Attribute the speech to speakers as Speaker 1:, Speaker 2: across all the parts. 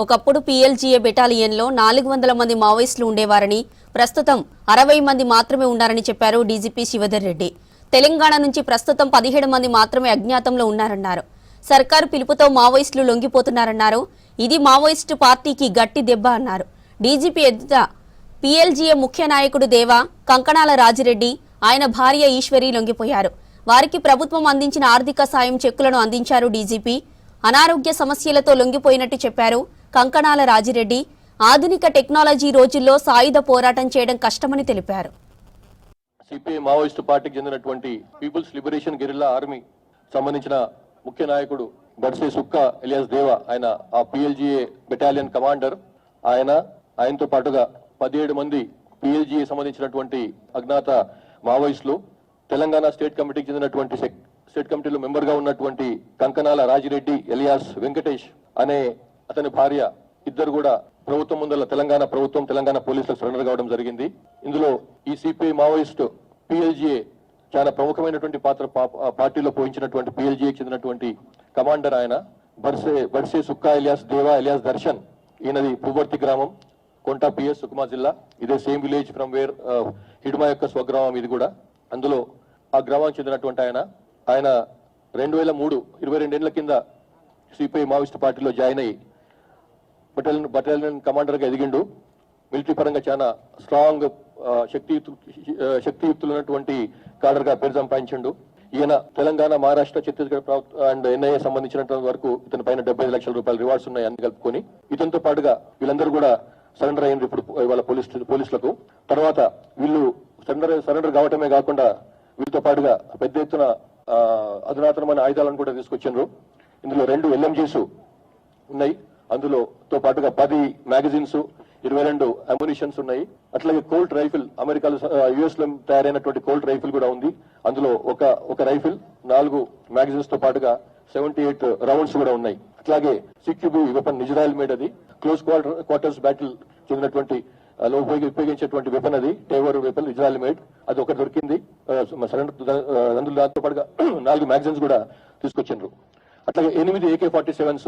Speaker 1: ఒకప్పుడు పీఎల్జీఏ బెటాలియన్లో 400 మంది మావోయిస్టులు ఉండేవారని, ప్రస్తుతం 60 మంది మాత్రమే ఉన్నారని చెప్పారు డీజీపీ శివధర్ రెడ్డి. తెలంగాణ నుంచి ప్రస్తుతం 17 మంది మాత్రమే అజ్ఞాతంలో ఉన్నారన్నారు. సర్కారు పిలుపుతో మావోయిస్టులు లొంగిపోతున్నారన్నారు. ఇది మావోయిస్టు పార్టీకి గట్టి దెబ్బ అన్నారు. డీజీపీ ఎదుట పీఎల్జీఏ ముఖ్య నాయకుడు దేవా, కంకణాల రాజిరెడ్డి, ఆయన భార్య ఈశ్వరి లొంగిపోయారు. వారికి ప్రభుత్వం అందించిన ఆర్థిక సాయం చెక్కులను అందించారు డీజీపీ. అనారోగ్య సమస్యలతో లొంగిపోయినట్టు చెప్పారు కంకణాల రాజిరెడ్డి. ఆధునిక టెక్నాలజీ రోజుల్లో సాయుధ పోరాటం చేయడం కష్టమని తెలిపారు.
Speaker 2: సిపిఐ మావోయిస్టు పార్టీకి చెందినటువంటి పీపుల్స్ లిబరేషన్ గెరిల్లా ఆర్మీ సంబంధించిన ముఖ్య నాయకుడు బర్సే సుక్క ఎలియాస్ దేవా, ఆయన ఆ పీఎల్జీఏ బెటాలియన్ కమాండర్. ఆయనతో పాటుగా 17 మంది పీఎల్జీఏ సంబంధించినటువంటి అజ్ఞాత మావోయిస్టులు, తెలంగాణ స్టేట్ కమిటీకి చెందినటువంటి స్టేట్ కమిటీలో మెంబర్ గా ఉన్నటువంటి కంకణాల రాజిరెడ్డి ఎలియాస్ వెంకటేష్ అనే అతని భార్య, ఇద్దరు కూడా ప్రభుత్వం ముందర తెలంగాణ పోలీసులకు సరెండర్ కావడం జరిగింది. ఇందులో ఈ సిపిఐ మావోయిస్ట్ పీఎల్జీఏ చాలా ప్రముఖమైనటువంటి పాత్ర పార్టీలో పోయించినటువంటి పీఎల్జీఏకి చెందినటువంటి కమాండర్ ఆయన బర్సే సుక్కా ఎలియాస్ దేవా ఎలియాస్ దర్శన్. ఈయనది పువ్వర్తి గ్రామం, కొంటా పిఎస్, సుకుమా జిల్లా. ఇదే same village from where Hidma యొక్క స్వగ్రామం ఇది కూడా. అందులో ఆ గ్రామానికి చెందినటువంటి ఆయన 2003 22 ఏళ్ల కింద సిపిఐ మావోయిస్ట్ పార్టీలో జాయిన్ అయ్యి బటాలియన్ కమాండర్ గా ఎదిగిండు. మిలిటరీ పరంగా చాలా స్ట్రాంగ్ శక్తియుక్తులు ఉన్నటువంటి కాడర్ గా పేరు సంపాదించిండు. ఈయన తెలంగాణ, మహారాష్ట్ర, ఛత్తీస్గఢ్ అండ్ ఎన్ఐఏ సంబంధించినంత వరకు ఇతని పైన 75 లక్షల రూపాయల రివార్డ్స్ ఉన్నాయి అన్ని కలుపుకొని. ఇతనితో పాటుగా వీళ్ళందరూ కూడా సరెండర్ అయ్యింది ఇప్పుడు ఇవాళ పోలీసులకు. తర్వాత వీళ్ళు సరెండర్ కావటమే కాకుండా వీళ్ళతో పాటుగా పెద్ద ఎత్తున అధునాతనమైన ఆయుధాలను కూడా తీసుకొచ్చిండ్రు. ఇందులో 2 LMGs ఉన్నాయి. అందులోతో పాటుగా 10 మ్యాగజైన్స్, 22 అమ్యునిషన్స్ ఉన్నాయి. అట్లాగే కోల్ట్ రైఫిల్, అమెరికాలో యుఎస్ లో తయారైనటువంటి కోల్ట్ రైఫిల్ కూడా ఉంది. అందులో ఒక రైఫిల్, 4 మ్యాగజైన్స్ తో పాటుగా 78 రౌండ్స్ కూడా ఉన్నాయి. అట్లాగే సిక్యూబీ వెపన్, ఇజ్రాయెల్ మేడ్, అది క్లోజ్ క్వార్టర్స్ బ్యాటిల్ చెందినటువంటి ఉపయోగించేటువంటి వెపన్, అది టేవర్ వెపన్, ఇజ్రాయెల్ మేడ్, అది ఒకటి దొరికింది. అందులో దాంతో పాటుగా 4 మ్యాగజైన్స్ కూడా తీసుకొచ్చిండ్రు. అట్లాగే 8 AK-47s,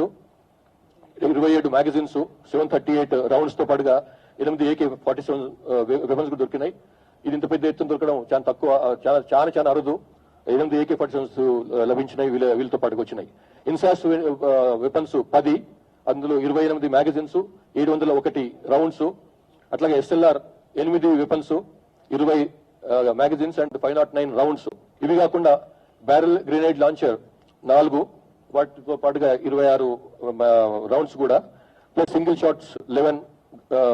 Speaker 2: 27 మ్యాగజైన్స్, 738 రౌండ్స్ తో పాటుగా 8 AK-47 వెపన్స్ కూడా దొరికినాయి. ఇది ఇంత పెద్ద ఎత్తున దొరకడం చాలా తక్కువ, చాలా అరుదు. 8 AK-47s లభించినాయి, వీళ్ళతో పాటుగా వచ్చినాయి. ఇన్సాస్ వెపన్స్ 10, అందులో 28 మ్యాగజైన్స్, 701 రౌండ్స్. అట్లాగే SLR 8 weapons, 20 magazines and 509 rounds. ఇవి కాకుండా బ్యారెల్ గ్రెనేడ్ లాంచర్ 4, వాటితో పాటుగా 26 రౌండ్స్ కూడా, plus single shots 11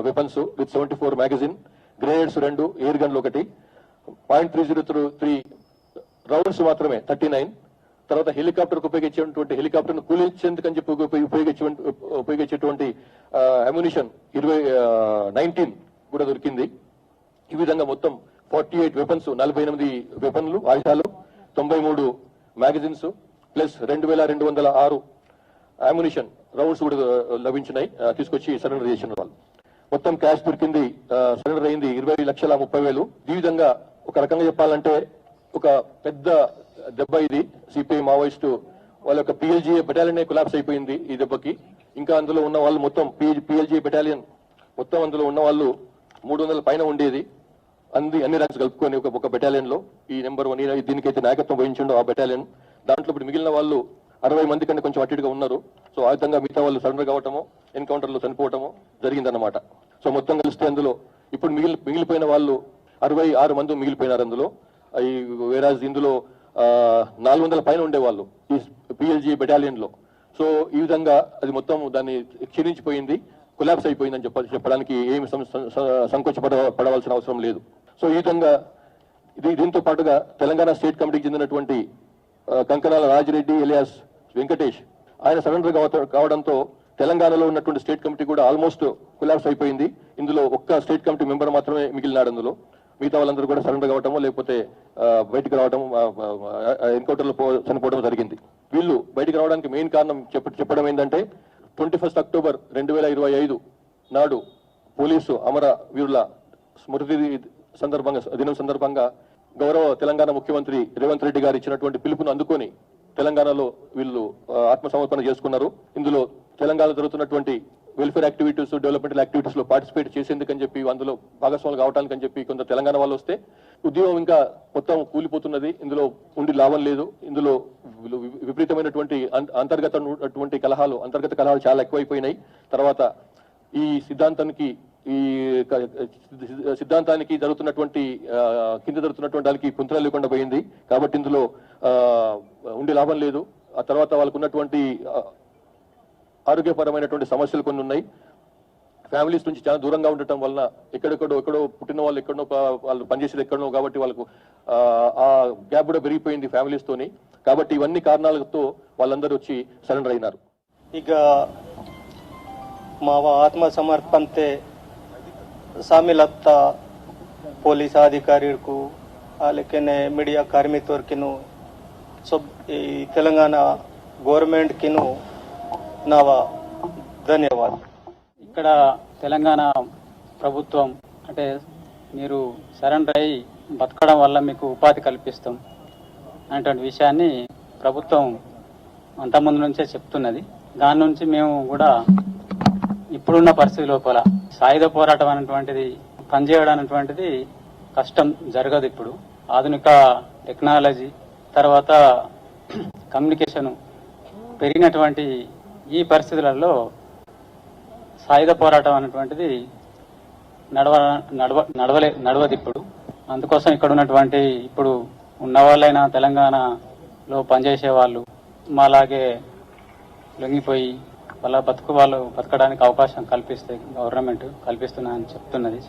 Speaker 2: weapons with 74 magazine, grenades 2, air గన్లు 1, .303 రౌండ్స్ మాత్రమే 39. తర్వాత హెలికాప్టర్ ఉపయోగించేటువంటి హెలికాప్టర్ ను కూలించేందుకని చెప్పి ఉపయోగించేటువంటి అమ్యునిషన్ 19 కూడా దొరికింది. ఈ విధంగా మొత్తం 48 వెపన్స్, 48 వెపన్లు, ఆయుధాలు, 93 మ్యాగజైన్స్, ప్లస్ 2206 అమ్యునిషన్ రౌండ్స్ కూడా లభించినాయి. తీసుకొచ్చి సరెండర్ చేసిన వాళ్ళు. మొత్తం క్యాష్ దొరికింది, సరెండర్ అయింది 20,30,000. ఈ విధంగా ఒక రకంగా చెప్పాలంటే ఒక పెద్ద దెబ్బ ఇది. సిపిఐ మావోయిస్టు వాళ్ళ యొక్క పీఎల్జీఏ బెటాలియన్ కొలాప్స్ అయిపోయింది ఈ దెబ్బకి. ఇంకా అందులో ఉన్న వాళ్ళు మొత్తం పీఎల్జీఏ బెటాలియన్ మొత్తం అందులో ఉన్న వాళ్ళు 300 పైన ఉండేది. అన్ని ర్యాంక్స్ కలుపుకొని ఒక బెటాలియన్ లో ఈ నెంబర్ 1 దీనికైతే నాయకత్వం వహించిండో ఆ బెటాలియన్. దాంట్లో ఇప్పుడు మిగిలిన వాళ్ళు 60 మంది కంటే కొంచెం అటుగా ఉన్నారు. సో ఆ విధంగా మిగతా వాళ్ళు సరెండర్ కావటము, ఎన్కౌంటర్ లో చనిపోవటము జరిగిందన్నమాట. సో మొత్తం కలిస్తే అందులో ఇప్పుడు మిగిలిపోయిన వాళ్ళు 66 మంది మిగిలిపోయినారు అందులో. వేరాజ్ ఇందులో 400 పైన ఉండేవాళ్ళు ఈ పీఎల్జీ బెటాలియన్ లో. సో ఈ విధంగా అది మొత్తం దాన్ని క్షీణించిపోయింది, కొలాప్స్ అయిపోయిందని చెప్పడానికి ఏమి సంకోచపడవలసిన అవసరం లేదు. సో ఈ విధంగా దీంతో పాటుగా తెలంగాణ స్టేట్ కమిటీకి చెందినటువంటి కంకణాల రాజిరెడ్డి ఎలియాస్ వెంకటేష్, ఆయన సరెండర్ కావడంతో తెలంగాణలో ఉన్నటువంటి స్టేట్ కమిటీ కూడా ఆల్మోస్ట్ కొలాప్స్ అయిపోయింది. ఇందులో ఒక్క స్టేట్ కమిటీ మెంబర్ మాత్రమే మిగిలినాడు. అందులో మిగతా వాళ్ళందరూ కూడా సరెండర్ కావటమో లేకపోతే బయటకు రావడం, ఎన్కౌంటర్ లో చనిపోవడం జరిగింది. వీళ్ళు బయటకు రావడానికి మెయిన్ కారణం చెప్పడం ఏంటంటే 21 అక్టోబర్ 2025 నాడు పోలీసు అమర వీరుల స్మృతి దినం సందర్భంగా గౌరవ తెలంగాణ ముఖ్యమంత్రి రేవంత్ రెడ్డి గారు ఇచ్చినటువంటి పిలుపును అందుకొని తెలంగాణలో వీళ్ళు ఆత్మసమర్పణ చేసుకున్నారు. ఇందులో తెలంగాణలో జరుగుతున్నటువంటి వెల్ఫేర్ యాక్టివిటీస్, డెవలప్మెంటల్ యాక్టివిటీస్ లో పార్టిసిపేట్ చేసేందుకని చెప్పి, అందులో భాగస్వాములు కావడానికి అని చెప్పి కొంత తెలంగాణ వాళ్ళు వస్తే ఉద్యోగం ఇంకా మొత్తం కూలిపోతున్నది. ఇందులో ఉండి లాభం లేదు. ఇందులో విపరీతమైనటువంటి అంతర్గత కలహాలు చాలా ఎక్కువైపోయినాయి. తర్వాత ఈ సిద్ధాంతానికి జరుగుతున్నటువంటి కింద జరుగుతున్నటువంటి వాళ్ళకి పుంతలు లేకుండా పోయింది. కాబట్టి ఇందులో ఉండే లాభం లేదు. ఆ తర్వాత వాళ్ళకు ఉన్నటువంటి ఆరోగ్యపరమైనటువంటి సమస్యలు కొన్ని ఉన్నాయి. ఫ్యామిలీస్ నుంచి చాలా దూరంగా ఉండటం వలన ఎక్కడో పుట్టిన వాళ్ళు ఎక్కడో వాళ్ళు పనిచేసేది ఎక్కడో, కాబట్టి వాళ్ళకు ఆ గ్యాప్ కూడా పెరిగిపోయింది ఫ్యామిలీస్ తోని. కాబట్టి ఇవన్నీ కారణాలతో వాళ్ళందరూ వచ్చి సరెండర్ అయినారు.
Speaker 3: ಈಗ ಮಾವ ಆತ್ಮಸಮರ್ಪಣತೆ ಶಾಮಿಲತ್ತ ಪೊಲೀಸ್ ಅಧಿಕಾರಿಗೂ అలాగే మీడియా కార్మికులకిను ఈ తెలంగాణ గవర్నమెంట్కిను నా ధన్యవాదాలు.
Speaker 4: ఇక్కడ తెలంగాణ ప్రభుత్వం అంటే మీరు సరెండర్ అయ్యి బతకడం వల్ల మీకు ఉపాధి కల్పిస్తాం అనేటువంటి విషయాన్ని ప్రభుత్వం అంతకుముందు నుంచే చెప్తున్నది. దాని నుంచి మేము కూడా ఇప్పుడున్న పరిస్థితి లోపల సాయుధ పోరాటం అనేటువంటిది పనిచేయడం అనేటువంటిది కష్టం జరగదు. ఇప్పుడు ఆధునిక టెక్నాలజీ తర్వాత కమ్యూనికేషన్ పెరిగినటువంటి ఈ పరిస్థితులలో సాయుధ పోరాటం అనేటువంటిది నడవదు ఇప్పుడు. అందుకోసం ఇక్కడ ఉన్నటువంటి ఇప్పుడు ఉన్న వాళ్ళైనా తెలంగాణలో పనిచేసే వాళ్ళు మాలాగే లొంగిపోయి వాళ్ళు బతకడానికి అవకాశం కల్పిస్తే గవర్నమెంట్ కల్పిస్తున్నా అని చెప్తున్నది.